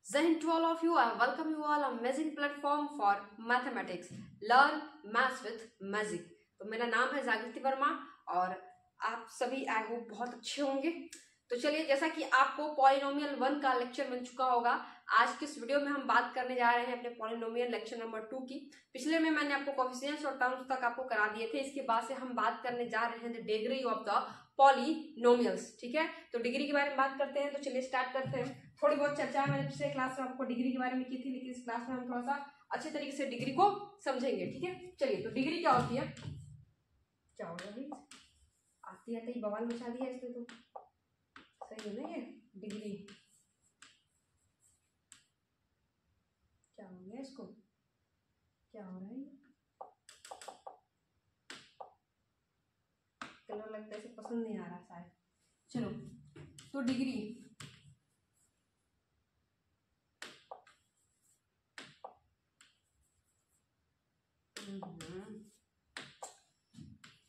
Jai Hind to all of you. I welcome you all amazing platform for mathematics. Learn maths with magic. तो मेरा नाम है जागृति वर्मा और आप सभी आई होप बहुत अच्छे होंगे। तो चलिए, जैसा कि आपको पॉलिनोमियल 1 का लेक्चर मिल चुका होगा, आज की इस वीडियो में हम बात करने जा रहे हैं अपने पॉलिनोमियल लेक्चर नंबर 2 की। पिछले में मैंने आपको कोएफिशिएंट्स और टर्म्स तक आपको करा दिए थे। इसके बाद से हम बात करने जा रहे हैं the degree of the polynomials. ठीक है, तो डिग्री के बारे में बात करते हैं। तो चलिए स्टार्ट करते हैं। थोड़ी बहुत चर्चा मैंने पिछले क्लास में आपको डिग्री के बारे में की थी, लेकिन इस क्लास में हम थोड़ा सा अच्छे तरीके से डिग्री को समझेंगे। ठीक है, चलिए, तो डिग्री क्या होती है, क्या होगा भाई, आती आते ही बवाल मचा दिया इसने। तो सही है ना ये डिग्री, क्या हो गया इसको, क्या हो रहा है, कलर लगता है इसे पसंद नहीं आ रहा शायद। चलो, तो डिग्री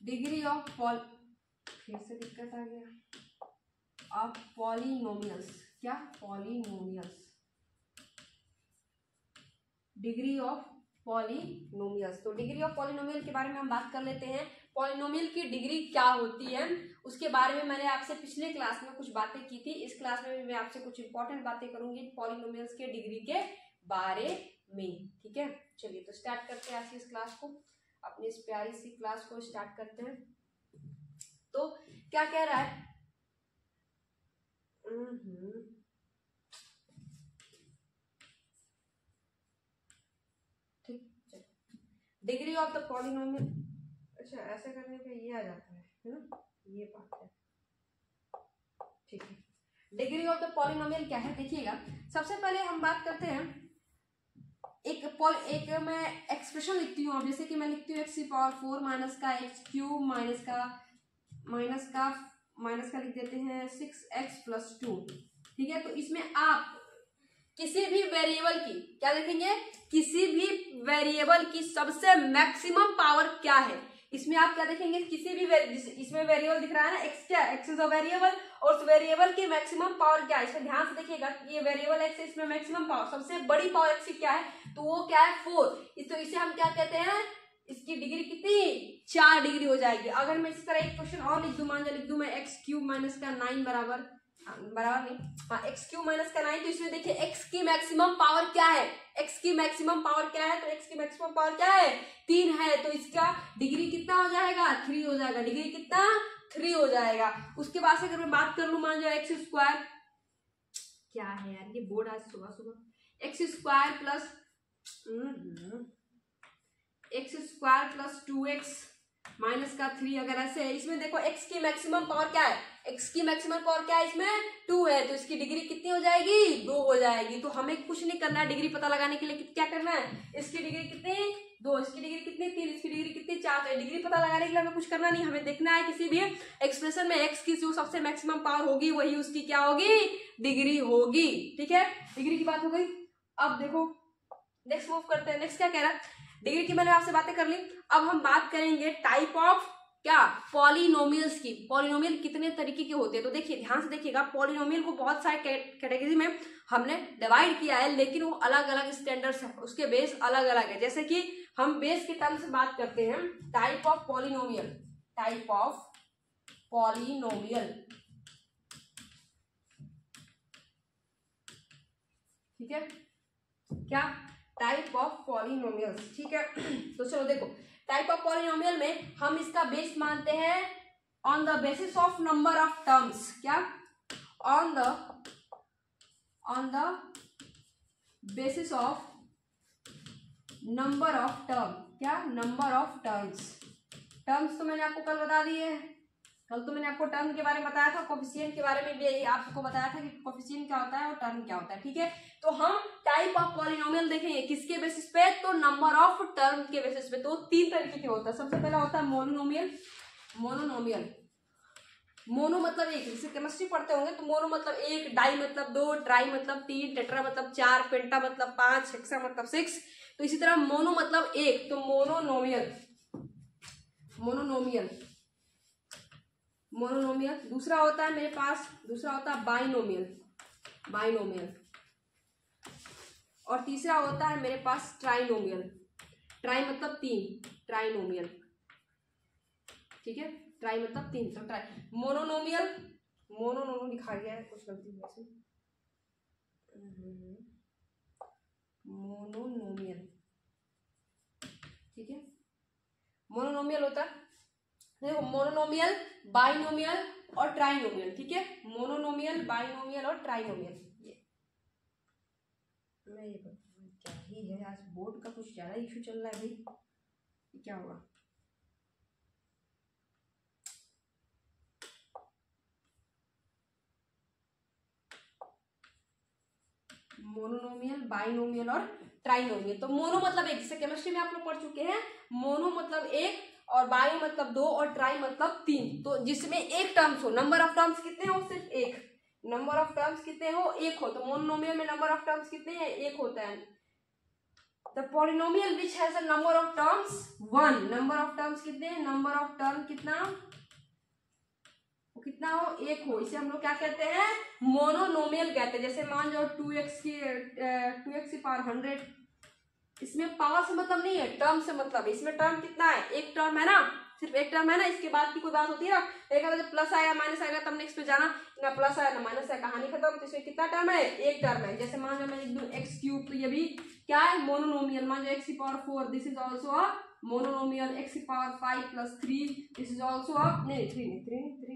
डिग्री ऑफ फिर से दिक्कत आ गया, ऑफ पॉलिनोमियल्स। क्या पॉलिनोमियल्स, डिग्री ऑफ पॉलिनोमियल्स। तो डिग्री ऑफ पॉलिनोमियल के बारे में हम बात कर लेते हैं। पॉलिनोमियल की डिग्री क्या होती है उसके बारे में मैंने आपसे पिछले क्लास में कुछ बातें की थी। इस क्लास में भी मैं आपसे कुछ इंपॉर्टेंट बातें करूंगी पॉलिनोमियल्स के डिग्री के बारे में। ठीक है, चलिए तो स्टार्ट करते हैं आज की इस क्लास को, अपनी इस प्यारी सी क्लास को स्टार्ट करते हैं। तो क्या कह रहा है, ठीक, डिग्री ऑफ द पॉलिनोमियल। अच्छा, ऐसे करने पे ये आ जाता है ना, ये बात है। ठीक है, डिग्री ऑफ द पॉलिनोमियल क्या है देखिएगा। सबसे पहले हम बात करते हैं, एक मैं एक्सप्रेशन लिखती हूँ। जैसे कि मैं लिखती हूँ एक्स की पावर 4 माइनस का एक्स क्यूब माइनस का लिख देते हैं 6x + 2। ठीक है, तो इसमें आप किसी भी वेरिएबल की क्या देखेंगे, किसी भी वेरिएबल की सबसे मैक्सिमम पावर क्या है, इसमें आप क्या देखेंगे, किसी भी इसमें वेरिएबल दिख रहा है ना एक्स, क्या एक्स इज अ वेरिएबल, और उस वेरिएबल की मैक्सिमम पावर क्या है। इसमें ध्यान से देखिएगा कि ये वेरिएबल एक्स है, इसमें मैक्सिमम पावर, सबसे बड़ी पावर एक्स की क्या है, तो वो क्या है 4। तो इसे हम क्या कहते हैं, इसकी डिग्री कितनी, 4 डिग्री हो जाएगी। अगर मैं इस तरह एक क्वेश्चन और लिख दूं, मान लिख दूं मैं एक्स क्यूब माइनस का 9 बराबर नहीं, हाँ एक्स क्यूब माइनस का 9, तो इसमें देखिए एक्स की मैक्सिमम पावर क्या है, एक्स की मैक्सिमम पावर क्या है, तो एक्स की मैक्सिमम पावर क्या है 3 है, तो इसका डिग्री कितना हो जाएगा 3 हो जाएगा। डिग्री कितना 3 हो जाएगा। उसके बाद से अगर मैं बात कर लूं, मान जाओ एक्स स्क्वायर, क्या है यार ये बोर्ड आज सुबह सुबह, x square plus + 2x minus का 3 अगर ऐसे है, इसमें देखो x की मैक्सिमम पावर क्या है, x की मैक्सिमम पावर क्या है, इसमें 2 है, तो इसकी डिग्री कितनी हो जाएगी 2 हो जाएगी। तो हमें कुछ नहीं करना है, डिग्री पता लगाने के लिए क्या करना है, इसकी डिग्री कितनी 2, इसकी डिग्री कितनी 3, इसकी डिग्री कितनी 4। तो डिग्री पता लगाने के लिए हमें कुछ करना नहीं, हमें देखना है किसी भी एक्सप्रेशन में x की जो सबसे मैक्सिमम पावर होगी वही उसकी क्या होगी, डिग्री होगी। ठीक है, डिग्री की बात हो गई। अब देखो नेक्स्ट मूव करते हैं। नेक्स्ट क्या कह रहा है, डिग्री की मैंने आपसे बातें कर ली। अब हम बात करेंगे टाइप ऑफ क्या, पॉलिनोमियल्स की। पॉलिनोमियल कितने तरीके के होते हैं, तो देखिए ध्यान से देखिएगा, पॉलिनोमियल को बहुत सारे कैटेगरी में हमने डिवाइड किया है, लेकिन वो अलग अलग स्टैंडर्ड्स है, उसके बेस अलग अलग है। जैसे कि हम बेस के टर्म से बात करते हैं, type of polynomial, type of polynomial. ठीक है, क्या, टाइप ऑफ पॉलिनोमियल्स। ठीक है, तो चलो देखो, टाइप ऑफ पॉलिनोमियल में हम इसका बेस मानते हैं on the basis of number of terms. क्या, on the basis of number of term. क्या, नंबर ऑफ टर्म्स। टर्म्स तो मैंने आपको कल बता दिए, कल तो मैंने आपको टर्म के बारे में बताया था, कोफिशिएंट के बारे में भी आपको बताया था कि कोफिशिएंट क्या होता है और टर्म क्या होता है। ठीक है, तो हम टाइप ऑफ पॉलिनोमियल देखेंगे किसके बेसिस पे, तो नंबर ऑफ टर्म के बेसिस पे। तो 3 तरीके के होता है। सबसे पहला होता है मोनोनोमियल। मोनो मतलब एक, जैसे केमिस्ट्री पढ़ते होंगे तो मोनो मतलब एक, डाई मतलब 2, ट्राई मतलब 3, टेट्रा मतलब 4, पेंटा मतलब 5, हेक्सा मतलब 6। तो इसी तरह मोनो मतलब एक, तो मोनोनोमियल। दूसरा होता है मेरे पास, दूसरा होता है बाइनोमियल। और तीसरा होता है मेरे पास ट्राइनोमियल। ट्राई मतलब तीन, ट्राइनोमियल, ठीक है, ट्राई मतलब तीन। तो ट्राई मोनोनोमियल, मोनोनोमियल लिखा गया है, कुछ गलती हुई इसमें, मोनोनोमियल, ठीक है। मोनोनोमियल होता है, देखो मोनोनोमियल, बाइनोमियल और ट्राइनोमियल, ठीक है। मोनोनोमियल, बाइनोमियल और ट्राइनोमियल। ये मैं ये क्या ही है, आज बोर्ड का कुछ ज्यादा इशू चल रहा है भाई, क्या हुआ। मोनोनोमियल, बाइनोमियल और ट्राइनोमियल। तो मोनो मतलब एक, जैसे केमिस्ट्री में आप लोग पढ़ चुके हैं, मोनो मतलब एक और बाई मतलब दो और ट्राई मतलब तीन। तो जिसमें एक टर्म्स हो, नंबर ऑफ टर्म्स कितने हो, सिर्फ एक, नंबर ऑफ टर्म्स कितने हो, एक हो। तो मोनोनोमियल में नंबर ऑफ टर्म्स कितने हैं, एक होता है। The polynomial which has a number of terms 1, number of terms कितने हैं, नंबर ऑफ टर्म कितना, कितना हो, एक हो, इसे हम लोग क्या कहते हैं, मोनोनोमियल कहते हैं। जैसे मान लो 2x की पावर 100, इसमें पावर से मतलब नहीं है, टर्म से मतलब है। इसमें टर्म कितना है, एक टर्म है ना, सिर्फ एक टर्म है ना, इसके बाद की कोई बात होती है ना। देखा जब प्लस आया माइनस आएगा तब नेक्स्ट पे जाना, ना प्लस आया ना माइनस आया, कहानी खत्म। तो इसमें कितना टर्म है, एक टर्म है। जैसे मान लो मैं लिख दूं x क्यूब, तो ये भी क्या है, मोनोनोमियल। मान लो x की power 4, this is also a monomial. x की power 5 plus 3, this is also a, नहीं 3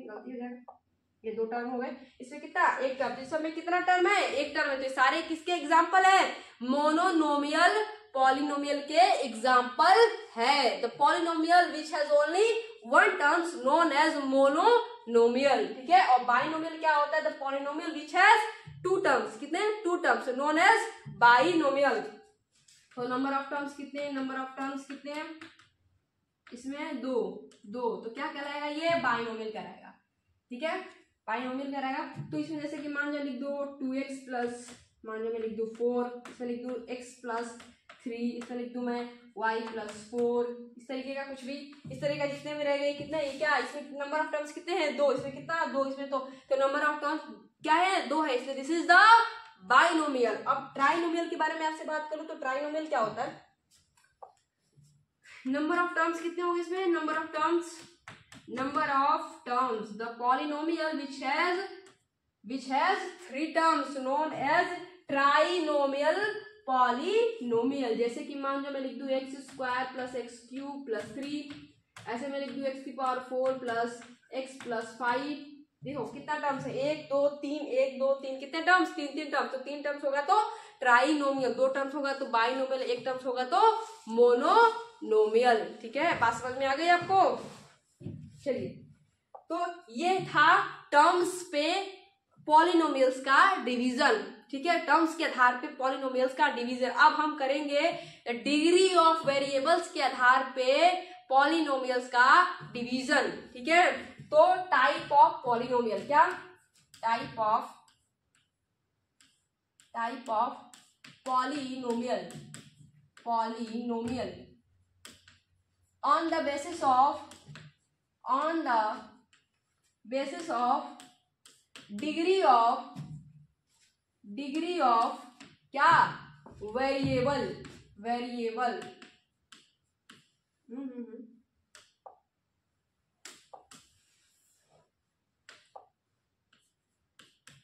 गलती हो जाएगा, ये दो टर्म हो गए। इसमें कितना, एक टर्म। तो इसमें कितना टर्म है, एक टर्म है। तो सारे किसके एग्जाम्पल है, मोनोनोमियल पॉलिनोमियल के एग्जाम्पल है। The polynomial which has only one terms known as monomial, ठीक है। और बाइनोमियल क्या होता है, the polynomial which has two terms, कितने, two terms, known as binomial. तो नंबर ऑफ टर्म्स कितने, नंबर ऑफ टर्म्स कितने हैं इसमें, दो, तो क्या कहलाएगा, ये बाइनोमियल कहलाएगा, ठीक है, बाइनोमियल कहलाएगा। तो इसमें जैसे कि मान लो लिख दो 2x प्लस, मान लो मैं लिख दूं 4, इसमें लिख दूं x प्लस 3, इसमें लिख दूं मैं y प्लस 4, इस तरीके का कुछ भी, इस तरीके का जितने में रह गए, कितना, ये क्या, इसमें नंबर ऑफ टर्म्स कितने हैं, दो, इसमें कितना, दो, इसमें तो नंबर ऑफ टर्म्स क्या है, दो है, इसलिए दिस इज द बाइनोमियल। अब ट्राइनोमियल के बारे में आपसे बात करूं तो ट्राइनोमियल क्या होता है, नंबर ऑफ टर्म्स कितने होंगे इसमें, number of terms, the polynomial which has three terms known as trinomial polynomial. जैसे कि मान लो मैं लिख दूं x square plus x cube plus 3, ऐसे मैं लिख दूं एक्स की पावर 4 प्लस एक्स प्लस 5। देखो कितना टर्म्स है, 1 2 3, 1 2 3, कितने टर्म्स, तीन टर्म्स। तो तीन टर्म्स होगा तो ट्राइनोमियल, दो टर्म्स होगा तो बाइनोमियल, एक टर्म्स होगा तो मोनोनोमियल, ठीक है। बात समझ में आ गई आपको, चलिए। तो ये था टर्म्स पे पॉलिनोमियल्स का डिवीजन, ठीक है, टर्म्स के आधार पे पॉलिनोमियल्स का डिवीजन। अब हम करेंगे डिग्री ऑफ वेरिएबल्स के आधार पे पॉलिनोमियल्स का डिवीजन, ठीक है। तो टाइप ऑफ पॉलिनोमियल, क्या, type of polynomial on the basis of degree of क्या, वेरिएबल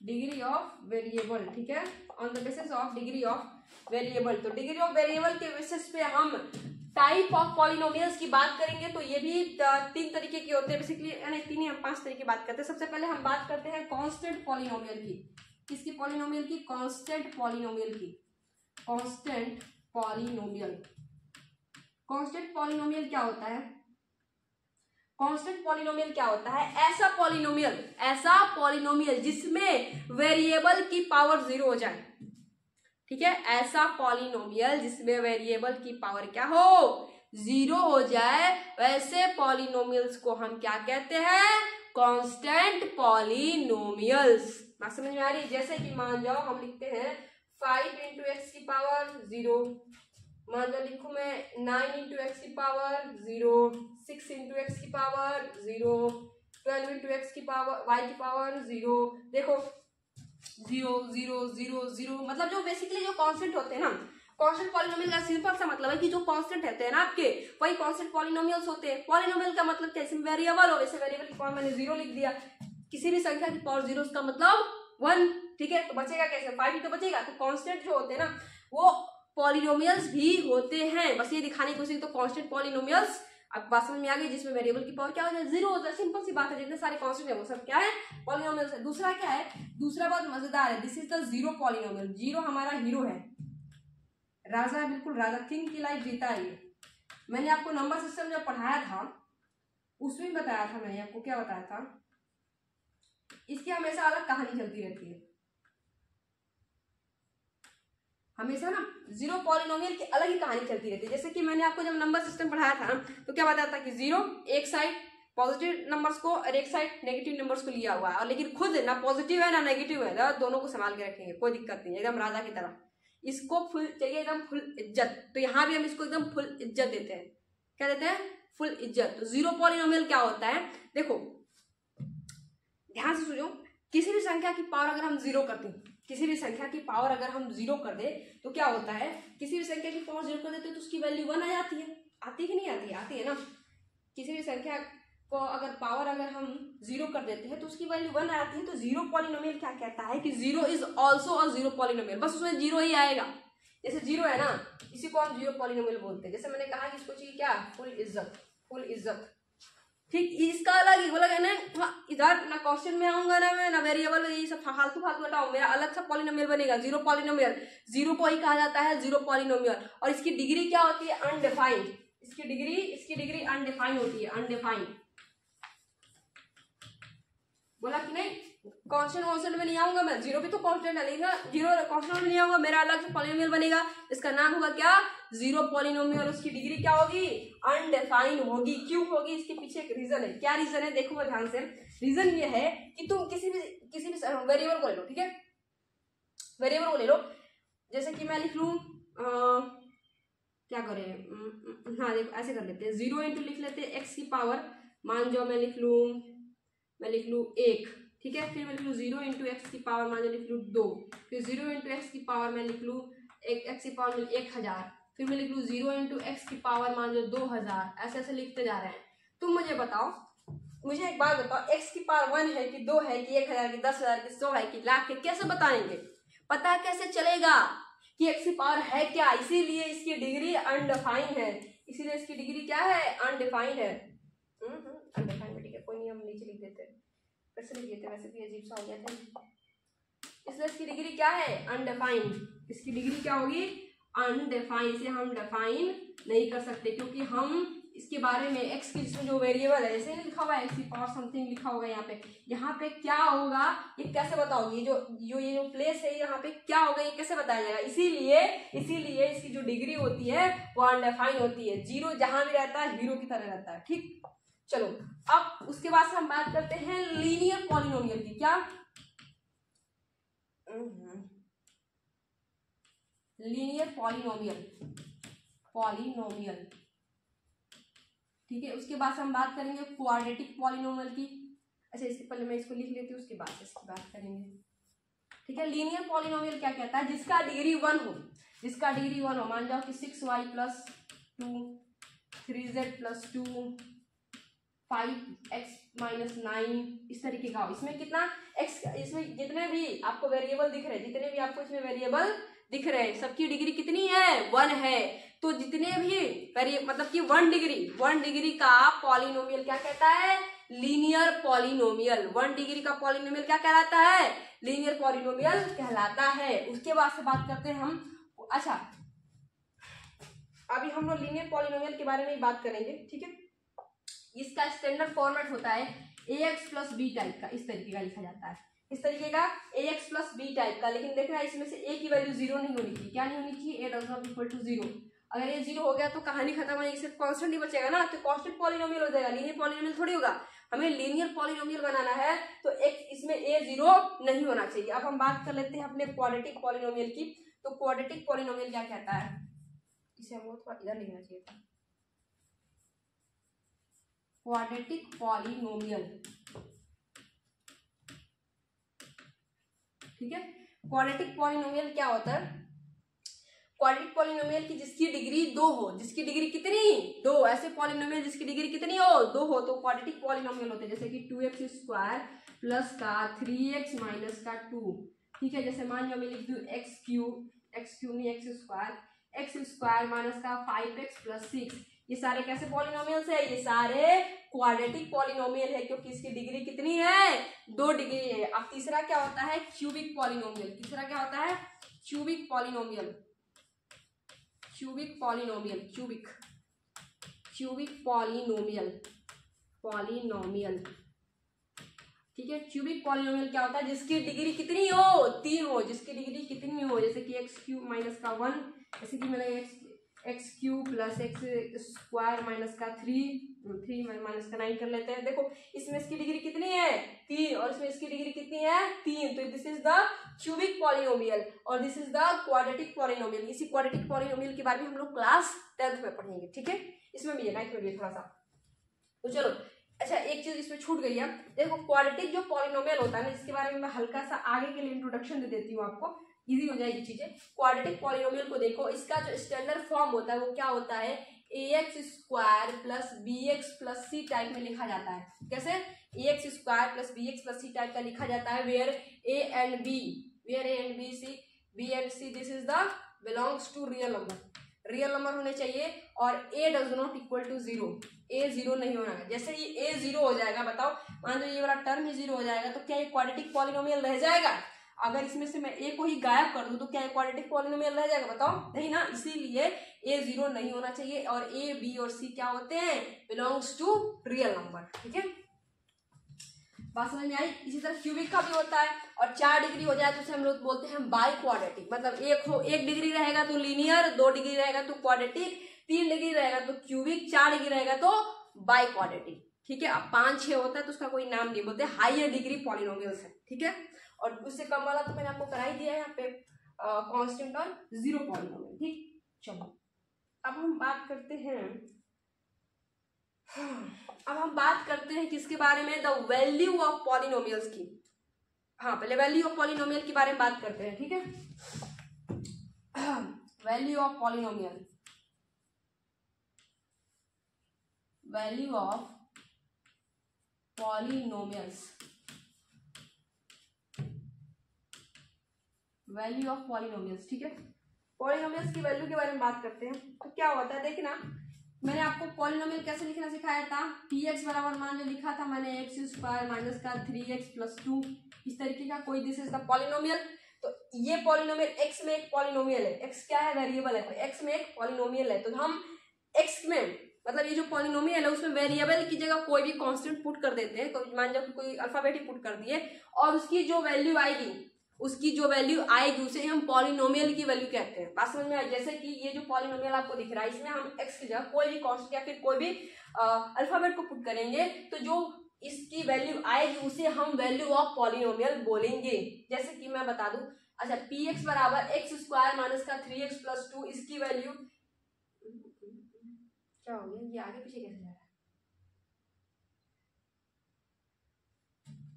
डिग्री ऑफ वेरिएबल, ठीक है, on the basis of degree of variable. तो डिग्री ऑफ वेरिएबल के बेसिस पे हम टाइप ऑफ पॉलिनोमियल्स की बात करेंगे। तो ये भी तीन तरीके के होते हैं बेसिकली, यानी तीन ही हम पांच तरीके की बात करते हैं। सबसे पहले हम बात करते हैं कांस्टेंट पॉलिनोमियल की, किसकी पॉलिनोमियल की, कांस्टेंट पॉलिनोमियल की। कांस्टेंट पॉलिनोमियल क्या होता है, कांस्टेंट पॉलिनोमियल क्या होता है, ऐसा पॉलिनोमियल जिसमें वेरिएबल की पावर 0 हो जाए, ठीक है, ऐसा पॉलिनोमियल जिसमें वेरिएबल की पावर क्या हो, 0 हो जाए, वैसे पॉलिनोमियल्स को हम क्या कहते हैं, कांस्टेंट पॉलिनोमियल्स। बात समझ में आ रही है। जैसे कि मान जाओ हम लिखते हैं 5 इंटू एक्स की पावर 0, मान लो लिखू मैं 9 इंटू एक्स की पावर 0, 6 इंटू एक्स की पावर 0, 12 इंटू एक्स की पावर, वाई की पावर 0। देखो 0 0 0 0, मतलब जो बेसिकली जो कांस्टेंट होते हैं ना, कांस्टेंट पॉलिनोमियल का सिंपल सा मतलब है कि जो कांस्टेंट रहते हैं ना आपके, वही कांस्टेंट पॉलिनोमियल्स होते हैं। पॉलिनोमियल का मतलब कैसे वेरिएबल हो, वैसे वेरिएबल की फॉर्म मैंने 0 लिख दिया। किसी भी संख्या की पावर 0 का मतलब 1, ठीक है। तो बचेगा कैसे, 5 ही तो बचेगा। तो कांस्टेंट जो होते हैं ना वो पॉलिनोमियल्स भी होते हैं, बस ये दिखाने की कोशिश। तो कांस्टेंट पॉलिनोमियल्स अब बात समझ में आ गई, जिसमें वेरिएबल की पावर क्या हो जाए 0 हो जाए। सिंपल सी बात है, जितने सारे कांस्टेंट है वो सब क्या है, पॉलिनोमियल्स है। दूसरा क्या है, दूसरा बहुत मजेदार है, this is the zero polynomial. Zero हमारा हीरो है, राजा है, बिल्कुल राजा, किंग की लाइफ जीता है ये। मैंने आपको नंबर सिस्टम जब पढ़ाया था उसमें बताया था, मैंने आपको क्या बताया था, इसकी हमेशा अलग कहानी चलती रहती है। हमेशा ना जीरो पॉलिनोमियल की अलग ही कहानी चलती रहती है। जैसे कि मैंने आपको जब नंबर सिस्टम पढ़ाया था ना, तो क्या बताया था कि जीरो एक साइड पॉजिटिव नंबर्स को और एक साइड नेगेटिव नंबर्स को लिया हुआ है, और लेकिन खुद ना पॉजिटिव है ना नेगेटिव है, दोनों को संभाल के रखेंगे, कोई दिक्कत नहीं है, एकदम राजा की तरह। इसको फुल चाहिए, एकदम फुल इज्जत। तो यहाँ भी हम इसको एकदम फुल इज्जत देते हैं। क्या देते हैं, फुल इज्जत। तो जीरो पॉलिनोमियल क्या होता है, देखो ध्यान से सुनो, किसी भी संख्या की पावर अगर हम जीरो करते हैं, किसी भी संख्या की पावर अगर हम जीरो कर दे तो क्या होता है, किसी भी संख्या की पावर जीरो कर देते तो उसकी वैल्यू 1 आ जाती है। आती है कि नहीं आती है, आती है ना। किसी भी संख्या को अगर पावर अगर हम जीरो कर देते हैं तो उसकी वैल्यू 1 आ जाती है। तो जीरो पॉलिनोमियल क्या कहता है कि zero is also a zero polynomial, बस उसमें जीरो ही आएगा। जैसे जीरो है ना, इसी को हम जीरो पॉलिनोमियल बोलते हैं। जैसे मैंने कहा कि इसको चाहिए क्या, फुल इज्जत, फुल इज्जत, ठीक। इसका अलग ही बोला ना, इधर ना क्वेश्चन में आऊंगा ना मैं, ना वेरिएबल में, ये सब फालतू फालतू हटाओ, मेरा अलग सा पॉलिनोमियल बनेगा, जीरो पॉलिनोमियल। जीरो को ही कहा जाता है जीरो पॉलिनोमियल। और इसकी डिग्री क्या होती है, अनडिफाइंड। इसकी डिग्री अनडिफाइंड होती है, अनडिफाइंड। बोला कि नहीं, कांस्टेंट में नहीं आऊंगा मैं, जीरो भी तो कांस्टेंट है, लेकिन जीरो कांस्टेंट में नहीं आऊंगा, मेरा अलग से पॉलिनोमियल बनेगा, इसका नाम होगा क्या, जीरो पॉलिनोमियल। उसकी डिग्री क्या होगी, अनडिफाइंड होगी। क्यों होगी, इसके पीछे एक रीजन है। क्या रीजन है, देखो ध्यान से। रीजन ये है कि तुम किसी भी वेरिएबल को ले लो, ठीक है, वेरिएबल को ले लो। जैसे कि मैं लिख लू, क्या करें, हाँ देखो ऐसे कर लेते हैं, 0 इंटू लिख लेते हैं एक्स की पावर, मान जाओ मैं लिख लू 1, ठीक है। फिर मैं लिख लू 0 इंटू एक्स की पावर, मान लो लिख लू 2। फिर 0 इंटू एक्स की पावर मैं लिख लू एक्स की पावर में 1000। फिर मैं लिख लू 0 इंटू एक्स की पावर मान लो 2000। ऐसे ऐसे लिखते जा रहे हैं। तुम मुझे बताओ, मुझे एक बात बताओ, एक्स की पावर 1 है कि 2 है कि 1000 की 10,000 की 100 है कि लाख है, कैसे बताएंगे, पता कैसे चलेगा कि एक्स की पावर है क्या। इसीलिए इसकी डिग्री अनडिफाइंड है, इसीलिए इसकी डिग्री क्या है, अनडिफाइंड है। अनडिफाइंड, ठीक है, कोई नहीं, हम नीचे लिख देते हैं, कैसे लिख देते, वैसे भी अजीब सा हो गया था। इसलिए इसकी डिग्री क्या है, अनडिफाइंड। इसकी डिग्री क्या होगी, अनडिफाइंड। इसे हम डिफाइन नहीं कर सकते, क्योंकि हम इसके बारे में एक्स की जिसमें जो वेरिएबल है, जैसे लिखा हुआ है एक्स की पावर समथिंग लिखा होगा यहाँ पे क्या होगा ये कैसे बताओगे, ये जो प्लेस है यहाँ पे क्या होगा ये कैसे बताया जाएगा। इसीलिए इसकी जो डिग्री होती है वो अनडिफाइंड होती है। जीरो जहां भी रहता है हीरो की तरह रहता है, ठीक। चलो अब उसके बाद से हम बात करते हैं लीनियर पॉलिनोमियल की। क्या, लीनियर पॉलिनोमियल, ठीक है। उसके बाद से हम बात करेंगे क्वाड्रेटिक पॉलिनोमियल की। अच्छा, इसके पहले मैं इसको लिख लेती हूँ, उसके बाद इसकी बात करेंगे, ठीक है। लीनियर पॉलिनोमियल क्या कहता है, जिसका डिग्री 1 हो, जिसका डिग्री 1 हो। मान जाओ कि 6y plus 2, 3z plus 2, 5x minus 9, इस तरीके का हो। इसमें कितना x, इसमें जितने भी आपको वेरिएबल दिख रहे हैं, जितने भी आपको इसमें वेरिएबल दिख रहे हैं, सबकी डिग्री कितनी है, 1 है। तो जितने भी मतलब कि 1 डिग्री का पॉलिनोमियल क्या कहता है, लीनियर पॉलिनोमियल। 1 डिग्री का पॉलिनोमियल क्या कहलाता है, लीनियर पॉलिनोमियल कहलाता है। उसके बाद से बात करते हैं हम, अच्छा अभी हम लोग लीनियर पॉलिनोमियल के बारे में बात करेंगे, ठीक है। इसका स्टैंडर्ड फॉर्मेट होता है ax प्लस बी टाइप का, इस तरीके का लिखा जाता है, इस तरीके का ax प्लस बी टाइप का। लेकिन देख रहा है इसमें से a की वैल्यू 0 नहीं होनी चाहिए। क्या नहीं होनी चाहिए, a does not equal to 0। अगर ये 0 हो गया तो कहानी खत्म हो जाएगी, सिर्फ कांस्टेंट ही बचेगा ना, तो कांस्टेंट पॉलिनोमियल हो जाएगा, लीनियर पॉलिनोमियल थोड़ी होगा। हमें लीनियर पॉलिनोमियल बनाना है तो एक इसमें a 0 नहीं होना चाहिए। अब हम बात कर लेते हैं अपने क्वाड्रेटिक पॉलिनोमियल की। तो क्वाड्रेटिक पॉलिनोमियल क्या कहता है, इसे हमको थोड़ा इधर लिखना चाहिए था। क्वाड्रेटिक पॉलिनोमियल ठीक है। क्वाड्रेटिक पॉलिनोमियल क्या होता है? क्वाड्रेटिक पॉलिनोमियल की जिसकी डिग्री 2 हो, जिसकी डिग्री कितनी? 2। ऐसे पॉलिनोमियल जिसकी डिग्री कितनी हो? 2 हो, तो क्वाड्रेटिक पॉलिनोमियल होते हैं, जैसे कि 2x² प्लस का 3x माइनस का 2। ठीक है, जैसे मान लो मैं लिख दूं x क्यूब नहीं x² माइनस का 5x प्लस 6। ये सारे कैसे पॉलिनोमियल्स है? ये सारे क्वाड्रेटिक पॉलिनोमियल है, क्योंकि इसकी डिग्री कितनी है? 2 डिग्री है। अब तीसरा क्या होता है? Cubic polynomial. तीसरा क्या होता है? Cubic polynomial. क्यूबिक पॉलिनोमियल ठीक है। क्यूबिक पॉलिनोमियल क्या होता है? जिसकी डिग्री कितनी हो? 3 हो। जिसकी डिग्री कितनी हो? जैसे कि x³ माइनस का 1, जैसे कि मैंने x³ प्लस x² माइनस का 3 माइनस का 9 कर लेते हैं। देखो इसमें इसकी डिग्री कितनी है? 3, और इसमें इसकी डिग्री कितनी है? 3। तो this is the cubic polynomial और this is the quadratic polynomial. इसी क्वाड्रेटिक पॉलिनोमियल के बारे में हम लोग क्लास 10th में पढ़ेंगे। ठीक है, इसमें भी है, 9th में भी है थोड़ा सा। तो चलो, अच्छा एक चीज इसमें छूट गई है। देखो क्वाड्रेटिक जो पॉलिनोमियल होता है ना, इसके बारे में मैं हल्का सा आगे के लिए इंट्रोडक्शन दे देती हूँ, आपको इजी हो जाएगी चीजें। क्वाड्रेटिक पॉलिनोमियल को देखो, इसका जो स्टैंडर्ड फॉर्म होता है वो क्या होता है? ax² plus bx plus c type में लिखा जाता है। कैसे? ax² plus bx plus c type का लिखा जाता है, where a and b and c this is the belongs to real number होने चाहिए, और a does not equal to 0। a 0 नहीं होना है। जैसे ये a 0 हो जाएगा, बताओ मान लो ये वाला टर्म ही 0 हो जाएगा, तो क्या ये क्वाड्रेटिक पॉलिनोमियल रह जाएगा? अगर इसमें से मैं a को ही गायब कर दूं तो क्या ये क्वाड्रेटिक पॉलिनोमियल रह जाएगा? बताओ, नहीं ना। इसीलिए a 0 नहीं होना चाहिए, और a b और c क्या होते हैं? Belongs to real number. ठीक है, बात समझ में आई? इसी तरह क्यूबिक का भी होता है, और 4 डिग्री हो जाए तो उसे हम लोग बोलते हैं बाई क्वाड्रेटिक। मतलब 1 डिग्री रहेगा तो लीनियर, 2 डिग्री रहेगा तो क्वाड्रेटिक, 3 डिग्री रहेगा तो क्यूबिक, 4 डिग्री रहेगा तो बाई क्वाड्रेटिक। ठीक है, अब 5-6 होता है तो उसका कोई नाम नहीं बोलते, हाइयर डिग्री पॉलिनोमियल्स है। ठीक है, और उससे कम वाला तो मैंने आपको करा ही दिया है यहाँ पे, कांस्टेंट और जीरो पॉलिनोमियल। ठीक, चलो अब हम बात करते हैं किसके बारे में? द वैल्यू ऑफ पॉलिनोमियल्स की। हाँ, पहले वैल्यू ऑफ पॉलिनोमियल के बारे में बात करते हैं। ठीक है, value of polynomial, value of polynomials, value of polynomials. ठीक है, पॉलिनोमियल्स की वैल्यू के बारे में बात करते हैं। तो क्या होता है, देखना मैंने आपको पॉलिनोमियल कैसे लिखना सिखाया था। px बराबर मान लो लिखा था मैंने x² माइनस का 3x प्लस 2, इस तरीके का कोई दिस इज द पॉलिनोमियल। तो ये पॉलिनोमियल x में एक पॉलिनोमियल है, x क्या है? वेरिएबल है, तो x में एक पॉलिनोमियल है, तो हम x में मतलब ये जो पॉलिनोमियल है उसमें वेरिएबल की जगह कोई भी कांस्टेंट पुट कर देते हैं। तो मान लो कोई अल्फाबेट ही पुट कर दिए, और उसकी जो वैल्यू आएगी उसे हम पॉलिनोमियल की वैल्यू कहते हैं। बात समझ में आई? जैसे कि ये जो पॉलिनोमियल आपको दिख रहा है, इसमें हम x की जगह कोई भी कांस्टेंट या फिर कोई भी अल्फाबेट को पुट करेंगे, तो जो इसकी वैल्यू आएगी उसे हम वैल्यू ऑफ पॉलिनोमियल बोलेंगे। जैसे कि मैं बता दूं, अच्छा px बराबर x² माइनस का 3x प्लस 2, इसकी वैल्यू क्या हो गया? ये आगे पीछे कैसे जा रहा है?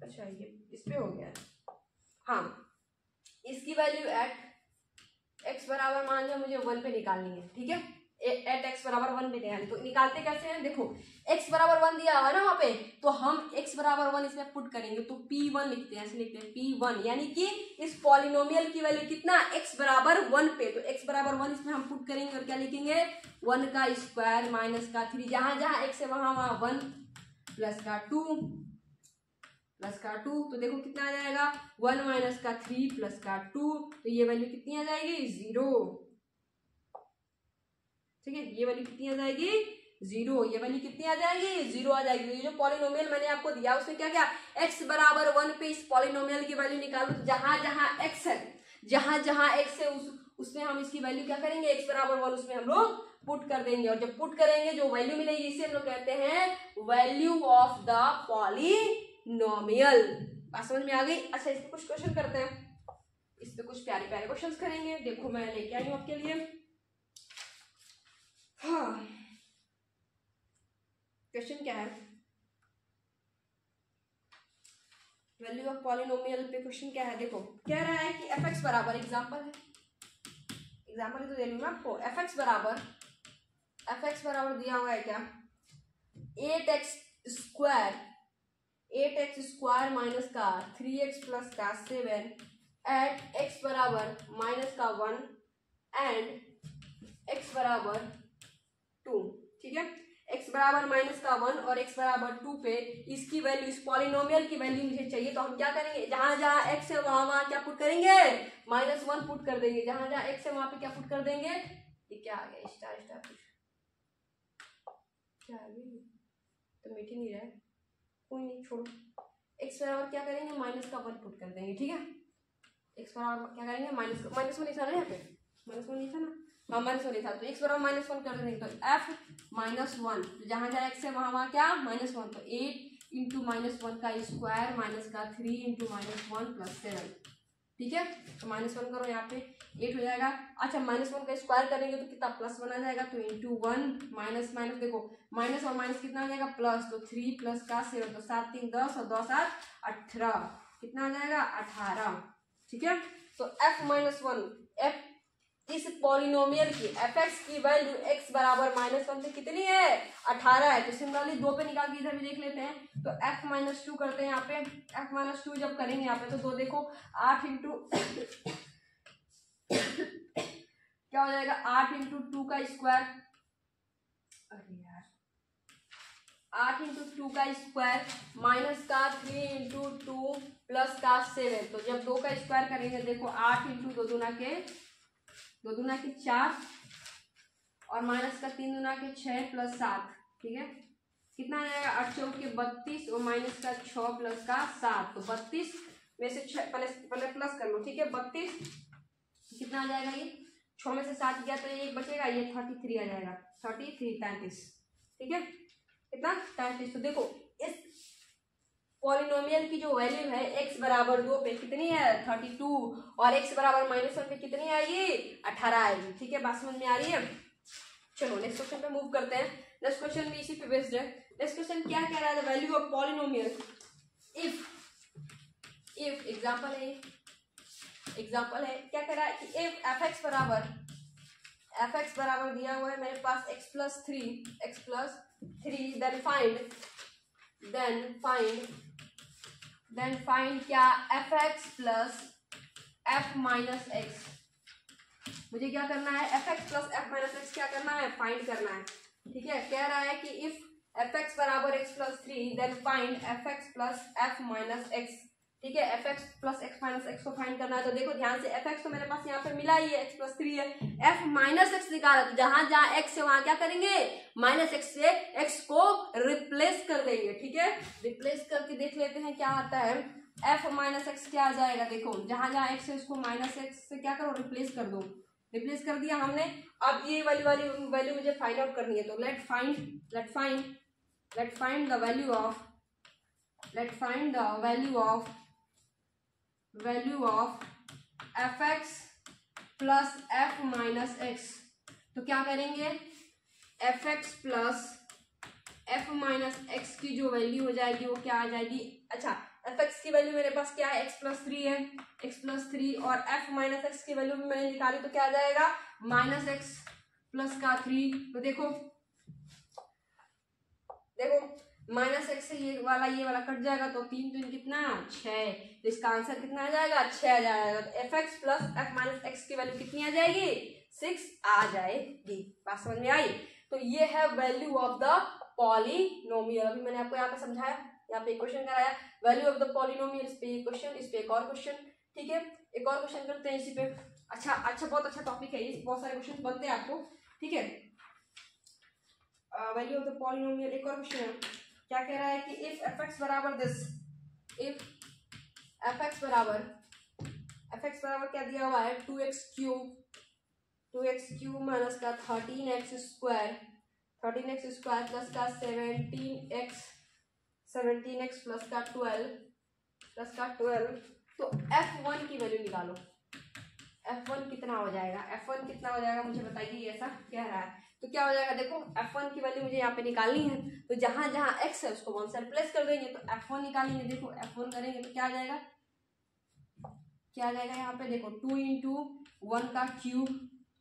अच्छा ये इस पे हो गया। हाँ, इसकी वैल्यू एट x बराबर मान लो मुझे 1 पे निकालनी है। ठीक है, एट x बराबर 1 पे निकालनी, तो निकालते कैसे हैं? देखो x बराबर 1 दिया हुआ है ना वहां पे, तो हम x बराबर 1 इसमें पुट करेंगे, तो p1 लिखते हैं, ऐसे लिखते हैं p1, यानी कि इस पॉलिनोमियल की वैल्यू कितना? x बराबर 1 पे, तो x बराबर 1 इसमें हम पुट करेंगे, और क्या लिखेंगे? 1 का स्क्वायर माइनस का 3, जहां जहां x है वहां 1 प्लस का 2, तो देखो कितना आ जाएगा? 1 माइनस का 3 प्लस का 2, तो ये वैल्यू कितनी आ जाएगी? 0। ठीक है, ये वैल्यू कितनी आ जाएगी? 0। ये वैल्यू कितनी आ जाएगी? 0 आ जाएगी। ये जो पॉलिनोमियल मैंने आपको दिया उसमें क्या क्या? x बराबर 1 पे इस पॉलिनोमियल की वैल्यू निकालो, जहां जहां x है उसमें हम इसकी वैल्यू क्या करेंगे? x बराबर 1 उसमें हम लोग पुट कर देंगे, और जब पुट करेंगे जो वैल्यू मिलेगी इसे हम लोग कहते हैं वैल्यू ऑफ द पॉलिनोमियल। बात समझ में आ गई? अच्छा, इस पे कुछ क्वेश्चन करते हैं, इस पे कुछ प्यारे प्यारे क्वेश्चंस करेंगे। देखो मैं लेके आई हूं आपके लिए। हाँ, क्वेश्चन क्या है? वैल्यू ऑफ पॉलिनोमियल पे क्वेश्चन क्या है, देखो कह रहा है कि एफ एक्स बराबर, एग्जाम्पल है, एग्जाम्पल तो दे रही हूँ मैं आपको, एफ एक्स बराबर दिया हुआ है क्या, 8x स्क्वायर माइनस का 3x प्लस का 7 एट x बराबर माइनस का 1 एंड x बराबर 2, ठीक है, x बराबर माइनस का 1 और x बराबर 2 पे इसकी वैल्यू, इस पॉलिनोमियल की वैल्यू मुझे चाहिए, तो हम क्या करेंगे, जहां जहां x है वहां क्या पुट करेंगे, -1 पुट कर देंगे, जहां जहां x है वहां पे क्या पुट कर देंगे, ये क्या आ गया, स्टार स्टार क्या आ गया, तो मिट ही नहीं रहा है, कोई नहीं छोड़ो, x बराबर क्या करेंगे, -1 पुट कर देंगे, ठीक है, x बराबर क्या करेंगे, -1 लिखा ना यहाँ पे, -1 लिखा ना, हाँ -1 लिखा, तो x बराबर -1 कर देंगे, तो f -1, तो जहां जहां x है वहां वहां क्या -1, तो 8 इंटू -1 का स्क्वायर माइनस का 3 इंटू -1 प्लस 7, ठीक है, तो -1 करो यहाँ पे 8 हो जाएगा, अच्छा -1 का स्क्वायर करेंगे तो कितना +1 आ जाएगा, तो इंटू 1 माइनस माइनस, देखो माइनस और माइनस कितना आ जाएगा प्लस, तो 3 प्लस का 7, तो 7 3 10 और 2 7 18, कितना आ जाएगा 18, ठीक है, तो f-1 f इस पॉलिनोमियल की f(x) की वैल्यू x बराबर -1 से कितनी है 18 है, तो सिमिलरली 2 पे निकाल के इधर भी देख लेते हैं, तो f-2 करते हैं यहाँ पे, f-2 जब करेंगे यहाँ पे तो 2 देखो 8 इंटू क्या हो जाएगा, 8 इंटू 2 का स्क्वायर, अरे यार 8 इंटू 2 का स्क्वायर माइनस का 3 इंटू 2 प्लस का 7, तो जब 2 का स्क्वायर करेंगे देखो 8 इंटू 2 दूना के 4 और माइनस का 3 दूना के 6 प्लस 7, ठीक है, कितना आ जाएगा 8 चौक के 32 और माइनस का 6 प्लस का 7, तो 32 में से 6 पहले प्लस कर लो, ठीक है, 32 कितना आ जाएगा, ये 6 में से 7 गया तो ये एक बचेगा, ये 33 आ जाएगा, 33 ठीक है, कितना 33, तो देखो इस पॉलिनोमियल की जो वैल्यू है x बराबर 2 पे कितनी है 32 और x बराबर -1 पे कितनी आएगी 18 आएगी, ठीक है, बात समझ में आ रही है। चलो नेक्स्ट क्वेश्चन पे मूव करते हैं, नेक्स्ट क्वेश्चन भी इसी पे बेस्ड है। नेक्स्ट क्वेश्चन क्या कह रहा है, value of polynomial if example है क्या कह रहा है कि इफ f(x) बराबर दिया हुआ है मेरे पास x प्लस 3 देन फाइंड क्या f(x) plus f minus x, मुझे क्या करना है f(x) plus f minus x क्या करना है फाइंड करना है, ठीक है, कह रहा है कि इफ f(x) बराबर x plus 3 then find f(x) plus f minus x, ठीक है, f(x) plus x minus x को फाइंड करना है, तो देखो ध्यान से f(x) तो मेरे पास यहाँ पे मिला ही है x प्लस 3 है, f माइनस x निकाला, तो जहां जहां x है वहां क्या करेंगे माइनस x से x को रिप्लेस कर देंगे, ठीक है, रिप्लेस करके देख लेते हैं क्या आता है, f माइनस x क्या आ जाएगा, देखो जहां जहां x है उसको माइनस x से क्या करो रिप्लेस कर दो, रिप्लेस कर दिया हमने, अब ये वाली वैल्यू मुझे फाइंड आउट करनी है, तो let find the value of f(x) plus f minus x, तो क्या करेंगे f(x) plus f minus x की जो वैल्यू हो जाएगी वो क्या आ जाएगी, अच्छा f(x) की वैल्यू मेरे पास क्या है x प्लस 3 है, x प्लस 3 और f माइनस x की वैल्यू भी मैंने निकाली, तो क्या आ जाएगा माइनस x प्लस का 3, तो देखो माइनस x से ये वाला कट जाएगा, तो 3 3 कितना 6, तो इसका आंसर कितना आ जाएगा 6 आ जाएगा, तो f(x) plus f minus x की वैल्यू कितनी आ जाएगी 6 आ जाएगी, बात समझ में आई। तो ये है वैल्यू ऑफ द पॉलिनोमियल, अभी मैंने आपको यहाँ पे समझाया, यहाँ पे क्वेश्चन कराया वैल्यू ऑफ द पॉलिनोमियल, इस पे क्वेश्चन, इस पे एक और क्वेश्चन, ठीक है, एक और क्वेश्चन करते हैं इसी पे, अच्छा बहुत अच्छा टॉपिक है ये, बहुत सारे क्वेश्चन बनते हैं आपको, ठीक है, वैल्यू ऑफ द पॉलिनोमियल एक और क्वेश्चन है, क्या कह रहा है कि इफ f(x) बराबर f(x) बराबर क्या दिया हुआ है 2x क्यूब माइनस का 13x स्क्वायर प्लस का 17x प्लस का 12, तो f(1) की वैल्यू निकालो, f(1) कितना हो जाएगा, मुझे बताइए, ऐसा कह रहा है, तो क्या हो जाएगा, देखो f1 की वैल्यू मुझे यहाँ पे निकालनी है, तो जहां जहां x है उसको 1 से रिप्लेस कर देंगे, तो f1 निकालेंगे, देखो f1 करेंगे तो क्या आ जाएगा, क्या आ जाएगा यहाँ पे देखो 2 इंटू 1 का क्यूब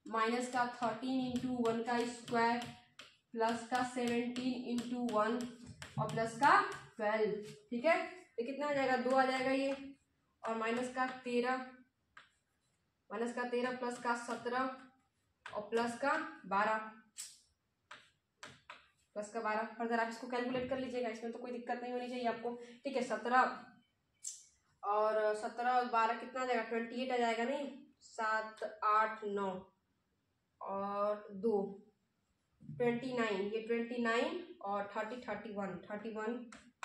माइनस का 13 इंटू 1 का स्क्वायर प्लस का 17 इंटू 1 और प्लस का 12, ठीक है। तो कितना आ जाएगा, 2 आ जाएगा ये, और माइनस का 13 प्लस का 17 और प्लस का 12 फर्दर आप इसको कैलकुलेट कर लीजिएगा, इसमें तो कोई दिक्कत नहीं होनी चाहिए आपको, ठीक है। 17 और 12 कितना आ जाएगा, 28 आ जाएगा, नहीं 7 8 9 और 2 29, ये 29 और 31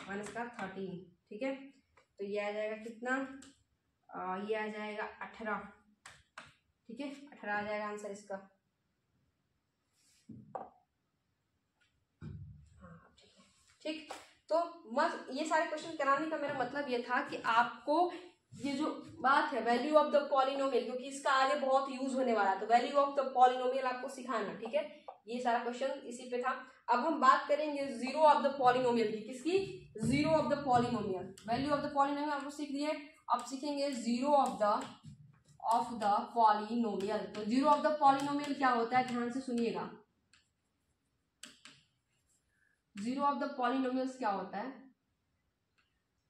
माइनस का 13, ठीक है। तो ये आ जाएगा कितना, ये आ जाएगा 18, ठीक है, 18 आ जाएगा आंसर इसका। हाँ ठीक, तो बस ये सारे क्वेश्चन कराने का मेरा मतलब ये था कि आपको ये जो बात है वैल्यू ऑफ द पॉलिनोमियल, क्योंकि इसका आगे बहुत यूज होने वाला है, तो वैल्यू ऑफ द पॉलिनोमियल आपको सिखाना, ठीक है। ये सारा क्वेश्चन इसी पे था। अब हम बात करेंगे जीरो ऑफ द पॉलिनोमियल की, किसकी, zero of the polynomial. Value of the polynomial आपको सीख दिए, अब सीखेंगे जीरो ऑफ द पॉलिनोमियल। तो जीरो ऑफ द पॉलिनोमियल क्या होता है, ध्यान से सुनिएगा। जीरो ऑफ द पॉलिनोमियल्स क्या होता है,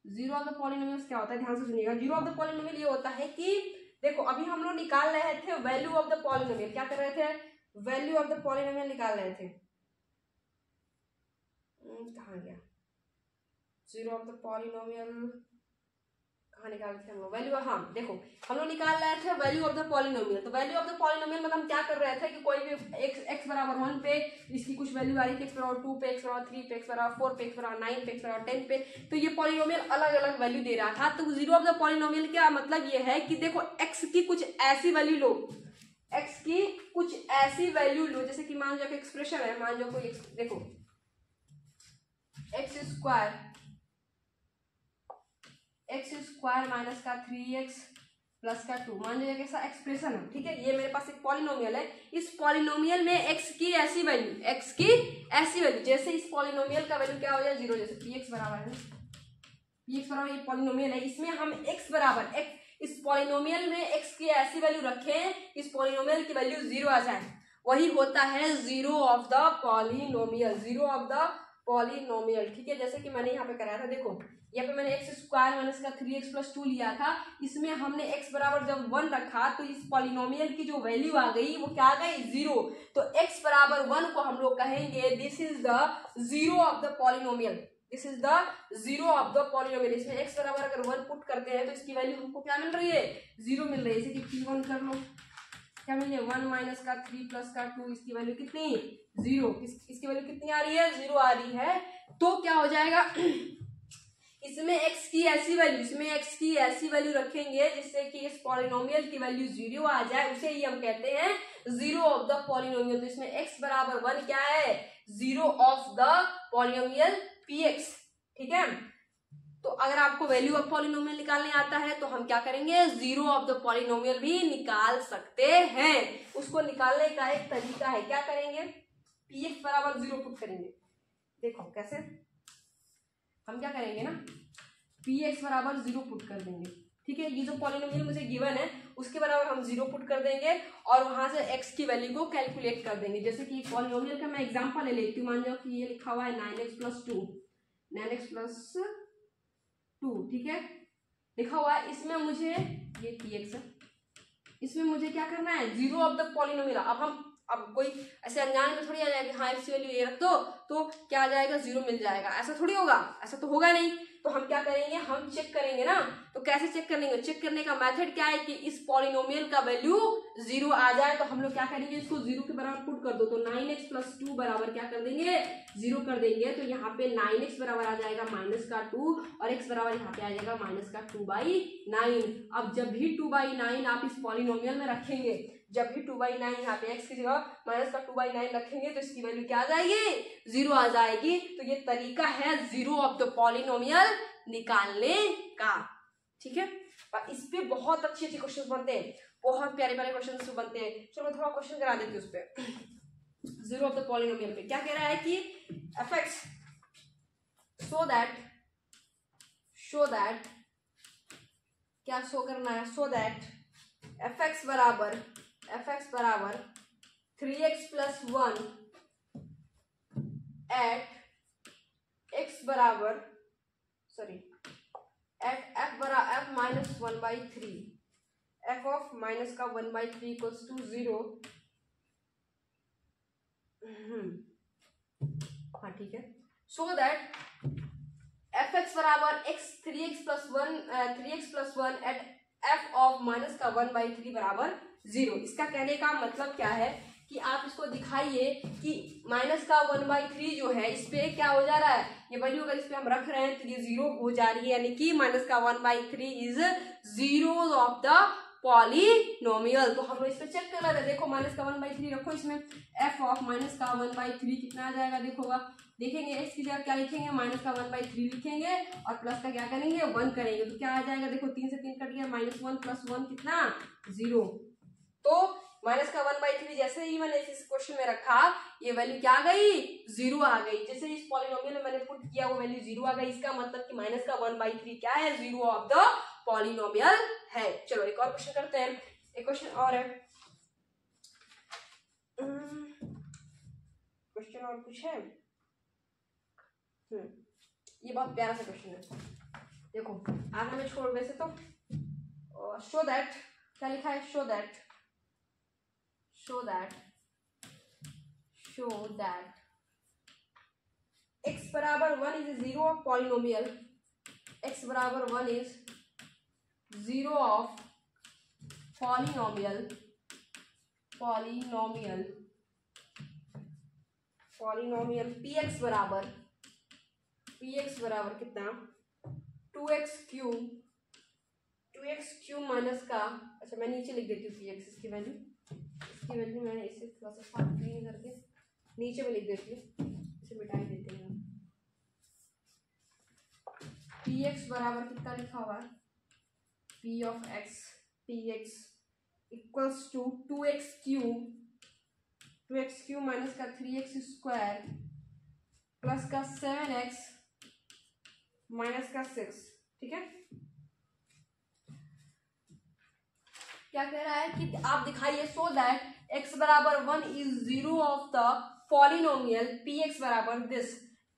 जीरो ऑफ द पॉलिनोमियल्स क्या होता है, ध्यान से सुनिएगा। जीरो ऑफ द पॉलिनोमियल ये होता है कि देखो अभी हम लोग निकाल रहे the value of the polynomial, क्या कर रहे थे, वैल्यू ऑफ द पॉलिनोमियल निकाल रहे थे। कहाँ गया जीरो ऑफ द पॉलिनोमियल, कहाँ निकाल थे हम लोग वैल्यू, हाँ देखो हम लोग निकाल रहे the value of the polynomial. तो वैल्यू ऑफ द पॉलिनोमियल मतलब हम क्या कर रहे थे कि कोई भी x बराबर 1 पे इसकी कुछ वैल्यू आ रही थी, x बराबर 2 पे, x बराबर 3 पे, x बराबर 4 पे, x बराबर 9 पे, x बराबर 10 पे, तो ये पॉलिनोमियल अलग अलग वैल्यू दे रहा था। तो जीरो ऑफ द पॉलिनोमियल का मतलब ये है कि देखो x की कुछ ऐसी वैल्यू लो, x की कुछ ऐसी वैल्यू लो, जैसे कि मान लो एक्सप्रेशन है, मान लो कोई देखो एक्स स्क्वायर माइनस का 3x प्लस का 2, मान लीजिए कैसा एक्सप्रेशन है, ठीक है। ये मेरे पास एक पॉलिनोमियल है, इस पॉलिनोमियल में x की ऐसी वैल्यू, जैसे इस पॉलिनोमियल का वैल्यू क्या हो जाए, 0, जैसे px बराबर है, px बराबर ये पॉलिनोमियल है, इसमें हम x बराबर इस पॉलिनोमियल में x की ऐसी वैल्यू रखें, इस पॉलिनोमियल की वैल्यू 0 आ जाए, वही होता है zero of the polynomial, zero of the polynomial, ठीक है। जैसे कि मैंने यहाँ पे कराया था, देखो यहाँ पे मैंने एक्स स्क्वायर माइनस का 3x प्लस 2 लिया था, इसमें हमने x बराबर जब 1 रखा तो इस पॉलिनोमियल की जो वैल्यू आ गई वो क्या आ गई, 0। तो x बराबर 1 को हम लोग कहेंगे this is the zero of the polynomial, this is the zero of the polynomial. इसमें x बराबर अगर 1 पुट करते हैं तो इसकी वैल्यू हमको क्या मिल रही है, 0 मिल रही है। जैसे कि p1 कर लो, क्या मिल रही है, 1 माइनस का 3 प्लस का 2, इसकी वैल्यू कितनी, 0, इसकी वैल्यू कितनी आ रही है, 0 आ रही है। तो क्या हो जाएगा, इसमें x की ऐसी वैल्यू रखेंगे जिससे कि इस पॉलिनोमियल की वैल्यू 0 आ जाए, उसे ही हम कहते हैं जीरो ऑफ द पॉलिनोमियल। तो इसमें x बराबर 1 क्या है, zero of the polynomial px, ठीक है। तो अगर आपको वैल्यू ऑफ पॉलिनोमियल निकालने आता है तो हम क्या करेंगे, जीरो ऑफ द पॉलिनोमियल भी निकाल सकते हैं। उसको निकालने का एक तरीका है, क्या करेंगे, px बराबर 0 पुट करेंगे। देखो कैसे, हम क्या करेंगे ना, px बराबर 0 पुट कर देंगे, ठीक है। ये जो पॉलिनोमियल मुझे गिवन है उसके बराबर हम 0 पुट कर देंगे और वहां से x की वैल्यू को कैलकुलेट कर देंगे। जैसे कि पॉलिनोमियल का मैं एग्जांपल ले लेती हूँ, मान लो कि ये लिखा हुआ है 9x प्लस 2, ठीक है, लिखा हुआ है। इसमें मुझे ये px है, इसमें मुझे क्या करना है, जीरो ऑफ द पॉलिनोमियल। अब कोई ऐसे अनजान में थोड़ी आ जाएगा, हाँ एक्स वैल्यू ये रख दो तो क्या आ जाएगा, 0 मिल जाएगा, ऐसा थोड़ी होगा, ऐसा तो होगा नहीं। तो हम क्या करेंगे, हम चेक करेंगे ना। तो कैसे चेक करेंगे, चेक करने का मेथड क्या है कि इस पॉलिनोमियल का वैल्यू 0 आ जाए तो हम लोग क्या करेंगे, इसको 0 के बराबर पुट कर दो। तो 9x प्लस 2 बराबर क्या कर देंगे, 0 कर देंगे। तो यहाँ पे 9x बराबर आ जाएगा माइनस का 2 और x बराबर यहाँ पे आ जाएगा माइनस का 2/9। अब जब भी 2/9 आप इस पॉलिनोमियल में रखेंगे, जब भी 2/9 यहाँ पे x की जगह माइनस का 2/9 रखेंगे तो इसकी वैल्यू क्या आ जाएगी, 0 आ जाएगी। तो ये तरीका है जीरो ऑफ द पॉलिनोमियल निकालने का, ठीक है। और इस पे बहुत अच्छे क्वेश्चन बनते हैं, बहुत प्यारे प्यारे क्वेश्चन बनते हैं। चलो मैं थोड़ा क्वेश्चन करा देती हूँ उस पर। जीरो ऑफ द पॉलिनोमियल पे। क्या कह रहा है कि एफ एक्स सो दैट क्या शो करना है, सो दैट एफ एक्स बराबर 3x प्लस 1 एट एक्स बराबर at F minus 1/3, F of minus का 1/3 इक्वल्स टू 0। हाँ ठीक है, सो दैट एफ एक्स बराबर X 3x plus 1 at F of minus का 1/3 बराबर 0। इसका कहने का मतलब क्या है कि आप इसको दिखाइए कि माइनस का 1/3 जो है इस पे क्या हो जा रहा है, ये वैल्यू अगर इस पे हम रख रहे हैं तो ये 0 हो जा रही है, यानी कि माइनस का 1/3 is zero of the polynomial. तो हम लोग इस पे चेक कर रहे थे, देखो माइनस का 1/3 रखो इसमें, एफ ऑफ माइनस का 1/3 कितना आ जाएगा, देखोगा देखेंगे एक्स की जगह क्या लिखेंगे, माइनस का 1/3 लिखेंगे और प्लस का क्या करेंगे 1 करेंगे, तो क्या आ जाएगा, देखो 3 से 3 कट गया, -1 + 1 कितना 0। तो माइनस का 1/3 जैसे ही मैंने इस क्वेश्चन में रखा, ये वैल्यू क्या आ गई 0 आ गई। जैसे इस पॉलिनोमियल में मैंने पुट किया वो वैल्यू 0 आ गई, इसका मतलब कि माइनस का 1/3 क्या है, 0 ऑफ द पॉलिनोमियल है। चलो एक और क्वेश्चन करते हैं, एक क्वेश्चन और है, क्वेश्चन और कुछ है, ये बहुत प्यारा सा क्वेश्चन है, देखो आगे में छोड़ वैसे तो शो दैट क्या लिखा है, शो दैट x बराबर 1 इज 0 ऑफ पॉलिनोमियल, x बराबर 1 इज 0 ऑफ पॉलिनोमियल px बराबर कितना 2x क्यूब माइनस का, अच्छा मैं नीचे लिख देती हूँ px, इसकी वैल्यू मैं इसे थोड़ा सा साफ क्लीन करके नीचे में लिख देती हूँ, इसे मिटा देते हैं। px बराबर कितना लिखा हुआ है, p of x px equals to 2x cube minus का 3x स्क्वायर प्लस का 7x माइनस का 6, ठीक है। क्या कह रहा है कि आप दिखाइए सो दैट x बराबर 1 is 0 of the polynomial px बराबर दिस।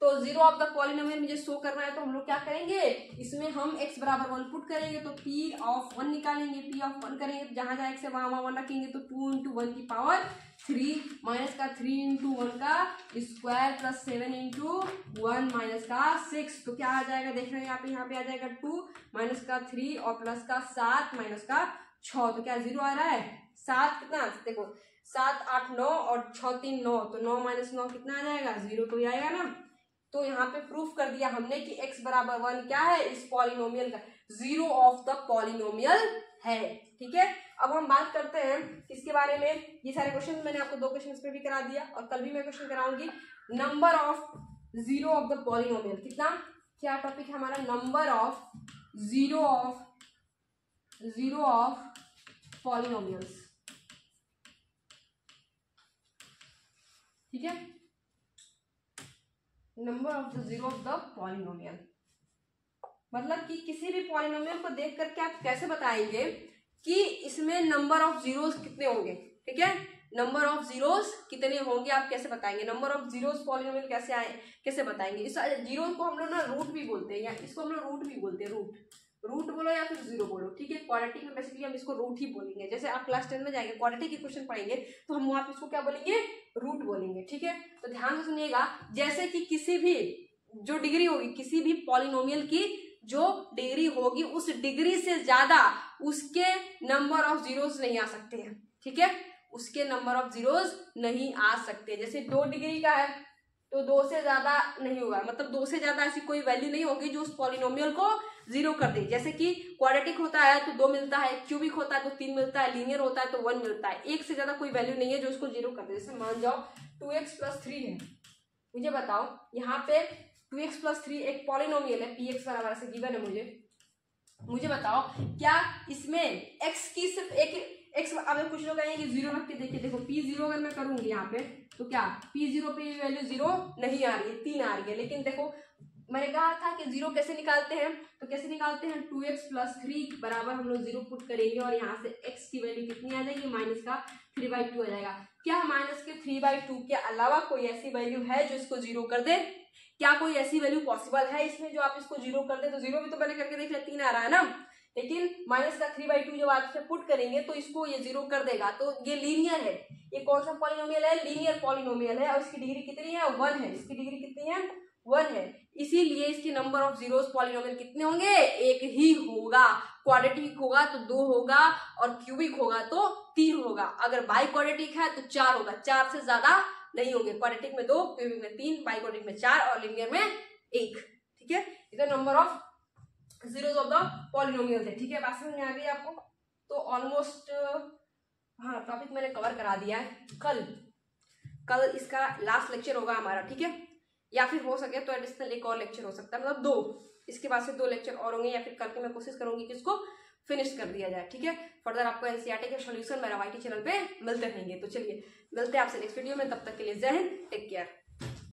तो 0 ऑफ द पॉलिनोमियल मुझे शो करना है, तो हम लोग क्या करेंगे, इसमें हम x बराबर 1 पुट करेंगे, तो p ऑफ 1 निकालेंगे, p ऑफ 1 करेंगे, तो जहां जहां x है वहां 1 रखेंगे, तो 2 × 1 की पावर 3 माइनस का 3 × 1 का स्क्वायर प्लस 7 × 1 माइनस का 6, तो क्या आ जाएगा देख रहे हैं यहाँ पे आ जाएगा 2 माइनस का 3 और प्लस का 7 माइनस का 6, तो क्या 0 आ रहा है, 7 कितना देखो 7 8 9 और 6 3 9, तो 9 - 9 कितना आ जाएगा 0, तो ये आएगा ना। तो यहाँ पे प्रूफ कर दिया हमने कि x बराबर 1 क्या है, इस पॉलिनोमियल का 0 ऑफ द पॉलिनोमियल है, ठीक है। अब हम बात करते हैं इसके बारे में, ये सारे क्वेश्चन मैंने आपको 2 क्वेश्चन पे भी करा दिया और कल भी मैं क्वेश्चन कराऊंगी। Number of 0 of the polynomial कितना, क्या टॉपिक है हमारा, नंबर ऑफ 0 ऑफ पॉलिनोमियल्स, ठीक है, number of the 0 of the polynomial, मतलब कि किसी भी पॉलिनोमियल को देख करके आप कैसे बताएंगे कि इसमें नंबर ऑफ जीरोस कितने होंगे, ठीक है, नंबर ऑफ जीरोस कितने होंगे आप कैसे बताएंगे, नंबर ऑफ जीरोस पॉलिनोमियल कैसे बताएंगे। इस जीरो को हम लोग ना रूट भी बोलते हैं, या इसको हम लोग रूट भी बोलते हैं, रूट बोलो या फिर जीरो बोलो, ठीक है। क्वाड्रेटिक में बेसिकली हम इसको रूट ही बोलेंगे, जैसे आप क्लास 10 में जाएंगे क्वाड्रेटिक के क्वेश्चन पढ़ेंगे तो हम वहां पे इसको क्या बोलेंगे, रूट बोलेंगे, ठीक है। तो ध्यान से सुनिएगा, जैसे कि किसी भी जो डिग्री होगी, किसी भी पॉलिनोमियल की जो डिग्री होगी उस डिग्री से ज्यादा उसके नंबर ऑफ जीरोस नहीं आ सकते हैं, ठीक है, उसके नंबर ऑफ जीरोस नहीं आ सकते। जैसे 2 डिग्री का है तो 2 से ज्यादा नहीं होगा, मतलब 2 से ज्यादा ऐसी कोई वैल्यू नहीं होगी जो उस पॉलिनोमियल को 0 कर दे। जैसे कि क्वाड्रेटिक होता है तो 2 मिलता है, क्यूबिक होता है तो 3 मिलता है, लीनियर होता है तो 1 मिलता है, 1 से ज्यादा कोई वैल्यू नहीं है जो उसको 0 कर दे। जैसे मान जाओ 2x + 3 है, मुझे बताओ यहाँ पे 2x + 3 एक पॉलिनोमियल है, px बराबर से गिवन है, मुझे बताओ क्या इसमें x की सिर्फ एक्स, अब कुछ लोग कहेंगे जीरो रख के देखिए, देखो P0 अगर मैं करूंगी यहाँ पे तो क्या P0 पे वैल्यू जीरो नहीं आ रही है, 3 आ रही है। लेकिन देखो मैंने कहा था कि जीरो कैसे निकालते हैं, तो कैसे निकालते हैं 2x + 3 बराबर हम लोग जीरो पुट करेंगे और यहाँ से x की वैल्यू कितनी आ जाएगी, माइनस का 3/2 आ जाएगा। क्या माइनस के 3/2 के अलावा कोई ऐसी वैल्यू है जो इसको जीरो कर दे? क्या कोई ऐसी वैल्यू पॉसिबल है इसमें जो आप इसको जीरो कर दे? तो जीरो भी तो मैंने करके देख लिया, 3 आ रहा है ना, लेकिन माइनस का 3/2 जब आप इसमें पुट करेंगे तो इसको ये जीरो कर देगा। तो ये लीनियर है, ये कौन सा पॉलिनोमियल है, लीनियर पॉलिनोमियल है और इसकी डिग्री कितनी है, 1 है। इसकी डिग्री कितनी है, 1 है। इसीलिए इसकी नंबर ऑफ जीरोस पॉलिनोमियल कितने होंगे, एक ही होगा। क्वाड्रेटिक होगा तो 2 होगा और क्यूबिक होगा तो 3 होगा। अगर बाई क्वाड्रेटिक है तो 4 होगा, 4 से ज्यादा नहीं होंगे। क्वाड्रेटिक में 2, क्यूबिक में 3, बाई क्वाड्रेटिक में 4 और लीनियर में 1। ठीक है, इधर number of zeros of the polynomial है। ठीक है, बात समझ में आ गई आपको? तो ऑलमोस्ट हाँ टॉपिक मैंने कवर करा दिया है। कल इसका लास्ट लेक्चर होगा हमारा, ठीक है, या फिर हो सके तो एडिशनल एक और लेक्चर हो सकता है, मतलब 2, इसके बाद से 2 लेक्चर और होंगे, या फिर कल के मैं कोशिश करूंगी कि इसको फिनिश कर दिया जाए। ठीक है, फर्दर आपको एनसीईआरटी के सॉल्यूशन मेरा वाईटी चैनल पे मिलते रहेंगे। तो चलिए मिलते हैं आपसे नेक्स्ट वीडियो में, तब तक के लिए जय हिंद, टेक केयर।